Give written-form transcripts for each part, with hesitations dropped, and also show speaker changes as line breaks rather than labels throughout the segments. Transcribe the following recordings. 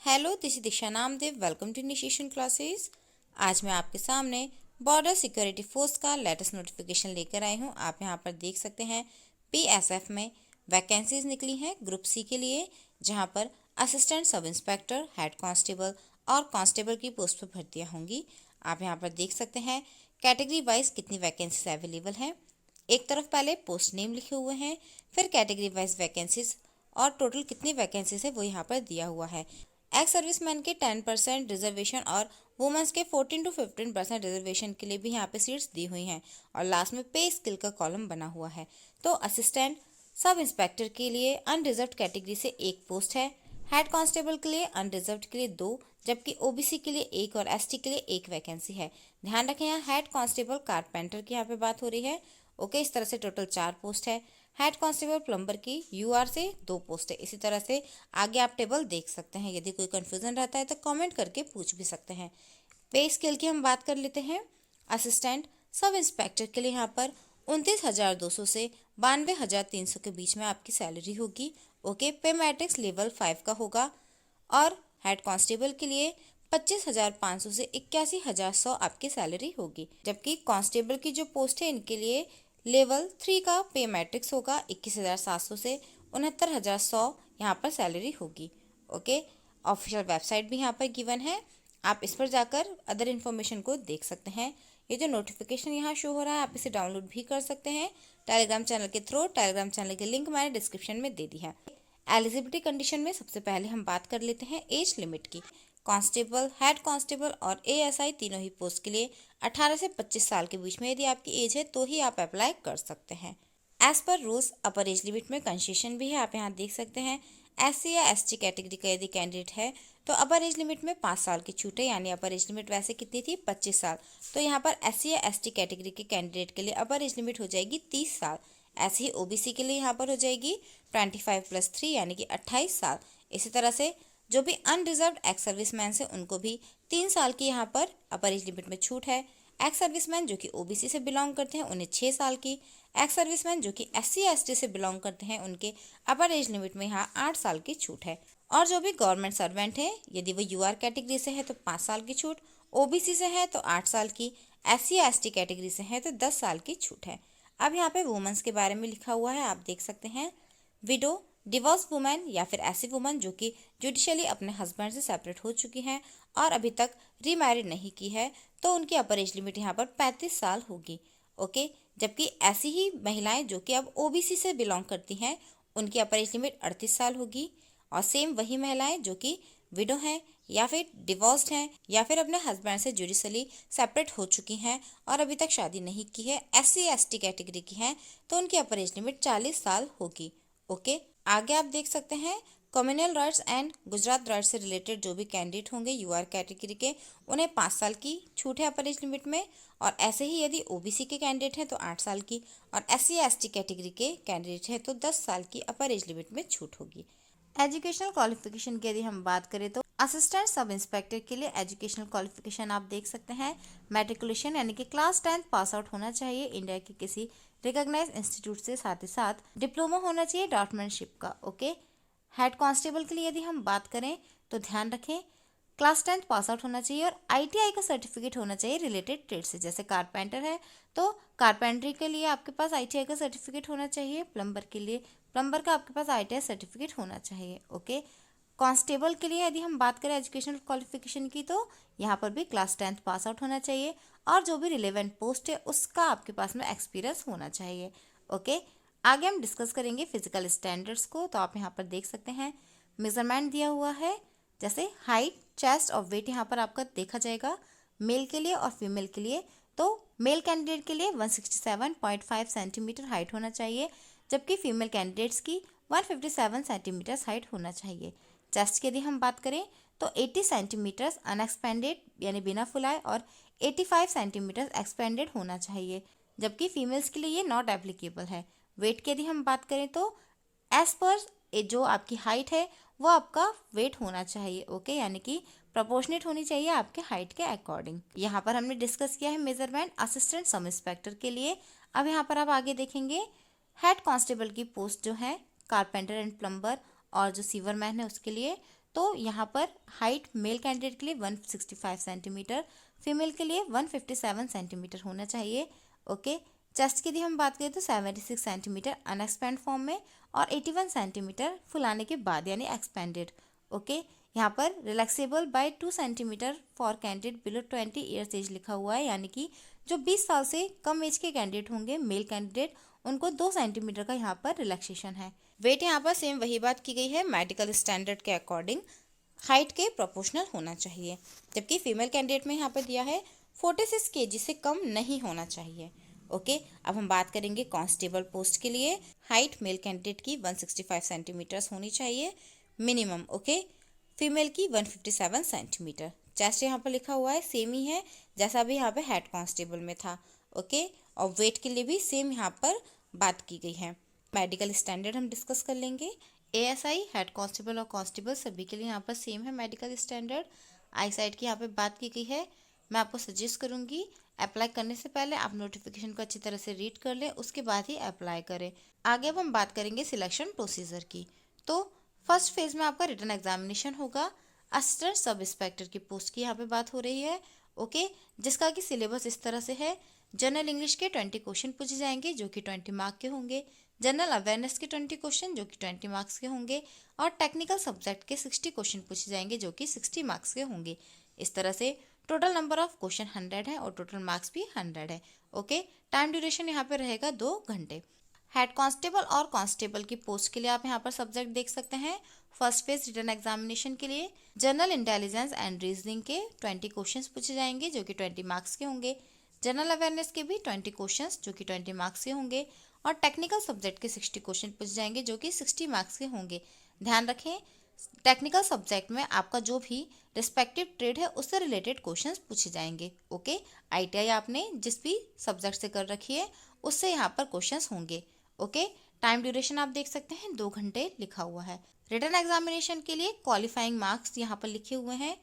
Hello, this is Diksha Namdev. Welcome to initiation classes. आज मैं आपके सामने बॉर्डर सिक्योरिटी फोर्स का लेटेस्ट नोटिफिकेशन लेकर आई हूं। आप यहां पर देख सकते हैं बीएसएफ में वैकेंसीज निकली हैं ग्रुप सी के लिए, जहां पर assistant sub inspector, head constable और कांस्टेबल की पोस्ट पर भर्तियां होंगी। आप यहां पर देख सकते हैं कैटेगरी वाइज कितनी वैकेंसीज अवेलेबल हैं। एक तरफ पहले पोस्ट नेम लिखे हुए हैं, फिर कैटेगरी वाइज वैकेंसीज और टोटल कितनी वैकेंसीज है वो यहाँ पर दिया हुआ है। एक्स सर्विसमैन के 10% रिजर्वेशन और वुमेन्स के 14 to 15% रिजर्वेशन के लिए भी यहाँ पे सीट्स दी हुई हैं। और लास्ट में पे स्किल का कॉलम बना हुआ है। तो असिस्टेंट सब इंस्पेक्टर के लिए अनरिजर्व्ड कैटेगरी से एक पोस्ट है, हेड कांस्टेबल के लिए अनरिजर्व्ड के लिए 2, जबकि ओबीसी के लिए 1 और एसटी के लिए 1 वैकेंसी है। ध्यान रखें, यहाँ हेड कांस्टेबल कारपेंटर की यहाँ पे बात हो रही है। ओके, इस तरह से टोटल 4 पोस्ट है। हेड कांस्टेबल प्लम्बर की यूआर से 2 पोस्ट है। इसी तरह से आगे आप टेबल देख सकते हैं। यदि कोई कंफ्यूजन रहता है तो कमेंट करके पूछ भी सकते हैं। पे स्केल की हम बात कर लेते हैं। असिस्टेंट सब इंस्पेक्टर के लिए यहाँ पर 29,200 से 92,300 के बीच में आपकी सैलरी होगी। ओके, पे मैट्रिक्स लेवल 5 का होगा। और हेड कांस्टेबल के लिए 25,500 से 81,100 आपकी सैलरी होगी, जबकि कांस्टेबल की जो पोस्ट है इनके लिए लेवल 3 का पे मैट्रिक्स होगा। 21,700 से 69,100 यहाँ पर सैलरी होगी। ओके, ऑफिशियल वेबसाइट भी यहाँ पर गिवन है, आप इस पर जाकर अदर इन्फॉर्मेशन को देख सकते हैं। ये जो नोटिफिकेशन यहाँ शो हो रहा है आप इसे डाउनलोड भी कर सकते हैं टेलीग्राम चैनल के थ्रू। टेलीग्राम चैनल की लिंक मैंने डिस्क्रिप्शन में दे दी है। एलिजिबिलिटी कंडीशन में सबसे पहले हम बात कर लेते हैं एज लिमिट की। कांस्टेबल, हेड कांस्टेबल और एएसआई तीनों ही पोस्ट के लिए 18 से 25 साल के बीच में यदि आपकी एज है तो ही आप अप्लाई कर सकते हैं। As per rules upper age limit में कंसेशन भी है, आप यहाँ देख सकते हैं। एससी या एसटी कैटेगरी का यदि कैंडिडेट है तो अपर एज लिमिट में 5 साल की छूट है, यानी अपर एज लिमिट वैसे कितनी थी 25 साल, तो यहाँ पर एससी या एसटी कैटेगरी के कैंडिडेट के लिए अपर एज लिमिट हो जाएगी 30 साल। ऐसे ही ओबीसी के लिए यहाँ पर हो जाएगी 25+3 यानी कि 28 साल। इसी तरह से जो भी अनरिजर्व्ड एक्स सर्विसमैन है उनको भी 3 साल की यहाँ पर अपर एज लिमिट में छूट है। एक्स सर्विसमैन जो कि ओबीसी से बिलोंग करते हैं उन्हें 6 साल की, एक्स सर्विसमैन जो कि एससी एसटी से बिलोंग करते हैं उनके अपर एज लिमिट में यहाँ 8 साल की छूट है। और जो भी गवर्नमेंट सर्वेंट है यदि वो यूआर कैटेगरी से है तो 5 साल की छूट, ओबीसी से है तो 8 साल की, एससी एसटी कैटेगरी से है तो 10 साल की छूट है। अब यहाँ पे वुमेन्स के बारे में लिखा हुआ है, आप देख सकते हैं। विडो, डिवोर्स वुमेन या फिर ऐसी वुमेन जो कि जुडिशली अपने हस्बैंड से सेपरेट हो चुकी हैं और अभी तक रीमैरिड नहीं की है, तो उनकी अपर एज लिमिट यहाँ पर 35 साल होगी। ओके, जबकि ऐसी ही महिलाएं जो कि अब ओबीसी से बिलोंग करती हैं उनकी अपर एज लिमिट 38 साल होगी। और सेम वही महिलाएं जो कि विडो हैं या फिर डिवोर्स्ड हैं या फिर अपने हस्बैंड से जुडिशली सेपरेट हो चुकी हैं और अभी तक शादी नहीं की है, एससी एसटी कैटेगरी की हैं, तो उनकी अपर एज लिमिट 40 साल होगी। ओके, आगे आप देख सकते हैं communal riots and Gujarat rights से रिलेटेड जो भी कैंडिडेट होंगे यूआर कैटेगरी के उन्हें 5 साल की छूट है अपर एज लिमिट में। और ऐसे ही यदि ओबीसी के कैंडिडेट हैं तो 8 साल की, और एससी एसटी कैटेगरी के कैंडिडेट हैं तो 10 साल की अपर एज लिमिट में छूट होगी। एजुकेशनल क्वालिफिकेशन की यदि हम बात करें तो असिस्टेंट सब इंस्पेक्टर के लिए एजुकेशनल क्वालिफिकेशन आप देख सकते हैं मैट्रिकुलेशन यानी कि क्लास 10 पास आउट होना चाहिए इंडिया के किसी रिकॉग्नाइज इंस्टीट्यूट से, साथ ही साथ डिप्लोमा होना चाहिए ड्राफ्टमैनशिप का। ओके, हेड कांस्टेबल के लिए यदि हम बात करें तो ध्यान रखें क्लास 10 पास आउट होना चाहिए और आईटीआई का सर्टिफिकेट होना चाहिए रिलेटेड ट्रेड से। जैसे कारपेंटर है तो कारपेंटरी के लिए आपके पास आईटीआई का सर्टिफिकेट होना चाहिए, प्लम्बर के लिए प्लम्बर का आपके पास आईटीआई सर्टिफिकेट होना चाहिए। ओके, कांस्टेबल के लिए यदि हम बात करें एजुकेशनल क्वालिफिकेशन की तो यहाँ पर भी क्लास 10 पास आउट होना चाहिए और जो भी रिलेवेंट पोस्ट है उसका आपके पास में एक्सपीरियंस होना चाहिए। ओके, आगे हम डिस्कस करेंगे फिजिकल स्टैंडर्ड्स को। तो आप यहाँ पर देख सकते हैं मेजरमेंट दिया हुआ है, जैसे हाइट, चेस्ट और वेट यहाँ पर आपका देखा जाएगा मेल के लिए और फीमेल के लिए। तो मेल कैंडिडेट के लिए 167.5 सेंटीमीटर हाइट होना चाहिए, जबकि फीमेल कैंडिडेट्स की 157 सेंटीमीटर हाइट होना चाहिए। चेस्ट की यदि हम बात करें तो 80 सेंटीमीटर अनएक्सपेंडेड यानी बिना फुलाए और 85 सेंटीमीटर एक्सपेंडेड होना चाहिए, जबकि फीमेल्स के लिए ये नॉट एप्लीकेबल है। वेट की यदि हम बात करें तो एज पर जो आपकी हाइट है वो आपका वेट होना चाहिए। ओके, यानी कि प्रोपोर्शनेट होनी चाहिए आपके हाइट के अकॉर्डिंग। यहाँ पर हमने डिस्कस किया है मेजरमेंट असिस्टेंट सब इंस्पेक्टर के लिए। अब यहाँ पर आप आगे देखेंगे हेड कांस्टेबल की पोस्ट जो है कारपेंटर एंड प्लम्बर और जो सीवरमैन है उसके लिए, तो यहाँ पर हाइट मेल कैंडिडेट के लिए 165 सेंटीमीटर, फीमेल के लिए 157 सेंटीमीटर होना चाहिए। ओके, चेस्ट की यदि हम बात करें तो 76 सेंटीमीटर अनएक्सपेंड फॉर्म में और 81 सेंटीमीटर फुलाने के बाद यानी एक्सपेंडेड। ओके, यहाँ पर relaxable by 2 centimetre for candidate below 20 years age लिखा हुआ है, यानी कि जो 20 साल से कम एज के कैंडिडेट होंगे मेल कैंडिडेट, उनको 2 सेंटीमीटर का यहाँ पर रिलैक्सेशन है। वेट यहाँ पर सेम वही बात की गई है, मेडिकल स्टैंडर्ड के अकॉर्डिंग हाइट के प्रोपोर्शनल होना चाहिए। जबकि फीमेल कैंडिडेट में यहाँ पर दिया है 46 kg से कम नहीं होना चाहिए। ओके, अब हम बात करेंगे कांस्टेबल पोस्ट के लिए। हाइट मेल कैंडिडेट की 165 सेंटीमीटर्स होनी चाहिए मिनिमम। ओके, फीमेल की 157 सेंटीमीटर। चेस्ट यहाँ पर लिखा हुआ है सेम ही है जैसा भी यहाँ पे हेड कांस्टेबल में था। ओके, और वेट के लिए भी सेम यहाँ पर बात की गई है। मेडिकल स्टैंडर्ड हम डिस्कस कर लेंगे। ASI हेड कांस्टेबल और कांस्टेबल सभी के लिए यहाँ पर सेम है मेडिकल स्टैंडर्ड। आई साइड की यहाँ पे बात की गई है। मैं आपको सजेस्ट करूँगी अप्लाई करने से पहले आप नोटिफिकेशन को अच्छी तरह से रीड कर लें, उसके बाद ही अप्लाई करें। आगे अब हम बात करेंगे सिलेक्शन प्रोसीजर की। तो फर्स्ट फेज में आपका रिटन एग्जामिनेशन होगा। असिस्टेंट सब इंस्पेक्टर की पोस्ट की यहाँ पे बात हो रही है। ओके, जिसका कि सिलेबस इस तरह से है। जनरल इंग्लिश के 20 क्वेश्चन पूछे जाएंगे जो कि 20 मार्क के होंगे। जनरल अवेयरनेस के 20 क्वेश्चन जो कि 20 मार्क्स के होंगे और टेक्निकल सब्जेक्ट के 60 क्वेश्चन पूछे जाएंगे जो कि 60 मार्क्स के होंगे। इस तरह से टोटल नंबर ऑफ क्वेश्चन 100 है और टोटल मार्क्स भी 100 है। ओके, टाइम ड्यूरेशन यहाँ पे रहेगा 2 घंटे। हेड कांस्टेबल और कांस्टेबल की पोस्ट के लिए आप यहाँ पर सब्जेक्ट देख सकते हैं। फर्स्ट फेज रिटन एग्जामिनेशन के लिए जनरल इंटेलिजेंस एंड रीजनिंग के 20 क्वेश्चंस पूछे जाएंगे जो कि 20 मार्क्स के होंगे। जनरल अवेयरनेस के भी 20 क्वेश्चंस जो कि 20 मार्क्स के होंगे और टेक्निकल सब्जेक्ट के 60 क्वेश्चन पूछे जाएंगे जो कि 60 मार्क्स के होंगे। ध्यान रखें, टेक्निकल सब्जेक्ट में आपका जो भी रिस्पेक्टिव ट्रेड है उससे रिलेटेड क्वेश्चंस पूछे जाएंगे। ओके, ITI आपने जिस भी सब्जेक्ट से कर रखी है उससे यहाँ पर क्वेश्चंस होंगे। ओके, टाइम ड्यूरेशन आप देख सकते हैं 2 घंटे लिखा हुआ है। रिटन एग्जामिनेशन के लिए क्वालिफाइंग मार्क्स यहाँ पर लिखे हुए हैं।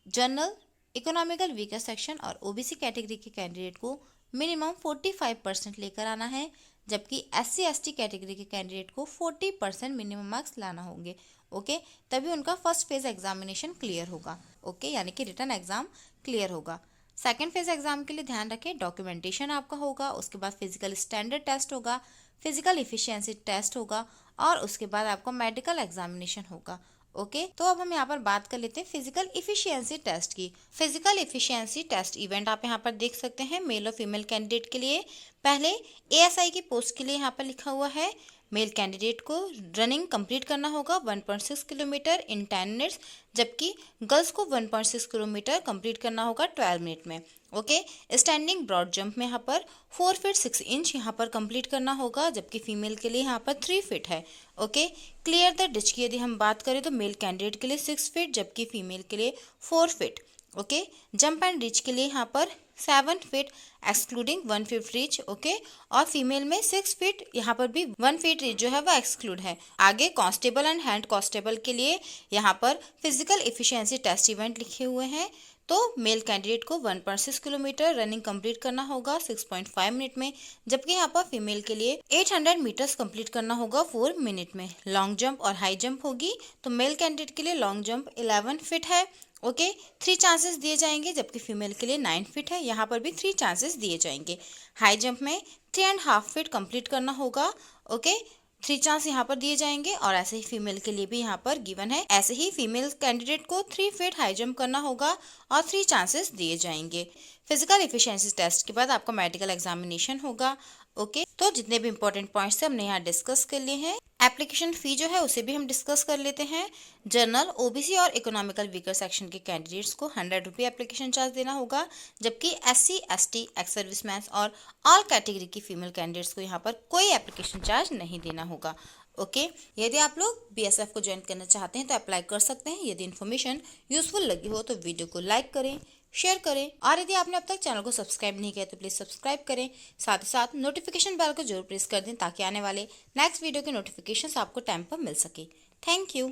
जनरल, इकोनॉमिकल वीकर सेक्शन और OBC कैटेगरी के कैंडिडेट को मिनिमम 45% लेकर आना है, जबकि SC ST कैटेगरी के कैंडिडेट को 40% मिनिमम मार्क्स लाना होंगे। ओके, तभी उनका फर्स्ट फेज एग्जामिनेशन क्लियर होगा। ओके, यानी कि रिटन एग्जाम क्लियर होगा। सेकेंड फेज एग्जाम के लिए ध्यान रखें डॉक्यूमेंटेशन आपका होगा, उसके बाद फिजिकल स्टैंडर्ड टेस्ट होगा, फिजिकल इफिशियंसी टेस्ट होगा और उसके बाद आपका मेडिकल एग्जामिनेशन होगा। ओके, तो अब हम यहाँ पर बात कर लेते हैं फिजिकल इफिशियंसी टेस्ट की। फिजिकल इफिशियंसी टेस्ट इवेंट आप यहाँ पर देख सकते हैं मेल और फीमेल कैंडिडेट के लिए। पहले ASI की पोस्ट के लिए यहाँ पर लिखा हुआ है मेल कैंडिडेट को रनिंग कंप्लीट करना होगा 1.6 किलोमीटर इन 10 मिनट्स, जबकि गर्ल्स को 1.6 किलोमीटर कंप्लीट करना होगा 12 मिनट में। ओके, स्टैंडिंग ब्रॉड जंप में यहाँ पर 4 फीट 6 इंच यहाँ पर कंप्लीट करना होगा, जबकि फीमेल के लिए यहाँ पर 3 फीट है। ओके, क्लियर द डिच की यदि हम बात करें तो मेल कैंडिडेट के लिए 6 फीट जबकि फीमेल के लिए 4 feet. Okay, jump and reach के लिए यहाँ पर 7 feet excluding 1 feet reach. Okay, और फीमेल में 6 फीट यहाँ पर भी 1 फीट रीच जो है वो एक्सक्लूड है। आगे कांस्टेबल एंड हैंड कांस्टेबल के लिए यहाँ पर फिजिकल इफिशियंसी टेस्ट इवेंट लिखे हुए हैं। तो मेल कैंडिडेट को 1.6 किलोमीटर रनिंग कंप्लीट करना होगा 6.5 मिनट में, जबकि यहाँ पर फीमेल के लिए 800 मीटर्स कंप्लीट करना होगा 4 मिनट में। लॉन्ग जंप और हाई जंप होगी तो मेल कैंडिडेट के लिए लॉन्ग जंप 11 फीट है। ओके, 3 चांसेस दिए जाएंगे, जबकि फीमेल के लिए 9 फीट है, यहाँ पर भी 3 चांसेस दिए जाएंगे। हाई जंप में 3.5 फीट कंप्लीट करना होगा। ओके, 3 चांस यहाँ पर दिए जाएंगे और ऐसे ही फीमेल के लिए भी यहाँ पर गिवन है। ऐसे ही फीमेल कैंडिडेट को 3 फीट हाई जंप करना होगा और 3 चांसेस दिए जाएंगे। फिजिकल एफिशिएंसी टेस्ट के बाद आपका मेडिकल एग्जामिनेशन होगा। ओके, तो जितने भी इंपॉर्टेंट पॉइंट्स हमने यहाँ डिस्कस कर लिए हैं। एप्लीकेशन फी जो है उसे भी हम डिस्कस कर लेते हैं। जनरल, OBC और इकोनॉमिकल वीकर सेक्शन के कैंडिडेट्स को 100 रुपये एप्लीकेशन चार्ज देना होगा, जबकि SC ST एक्स सर्विसमैन और ऑल कैटेगरी की फीमेल कैंडिडेट्स को यहाँ पर कोई एप्लीकेशन चार्ज नहीं देना होगा। ओके, यदि आप लोग BSF को ज्वाइन करना चाहते हैं तो अप्लाई कर सकते हैं। यदि इन्फॉर्मेशन यूजफुल लगी हो तो वीडियो को लाइक करें, शेयर करें और यदि आपने अब तक चैनल को सब्सक्राइब नहीं किया तो प्लीज़ सब्सक्राइब करें। साथ ही साथ नोटिफिकेशन बेल को जरूर प्रेस कर दें ताकि आने वाले नेक्स्ट वीडियो के नोटिफिकेशंस आपको टाइम पर मिल सके। Thank you.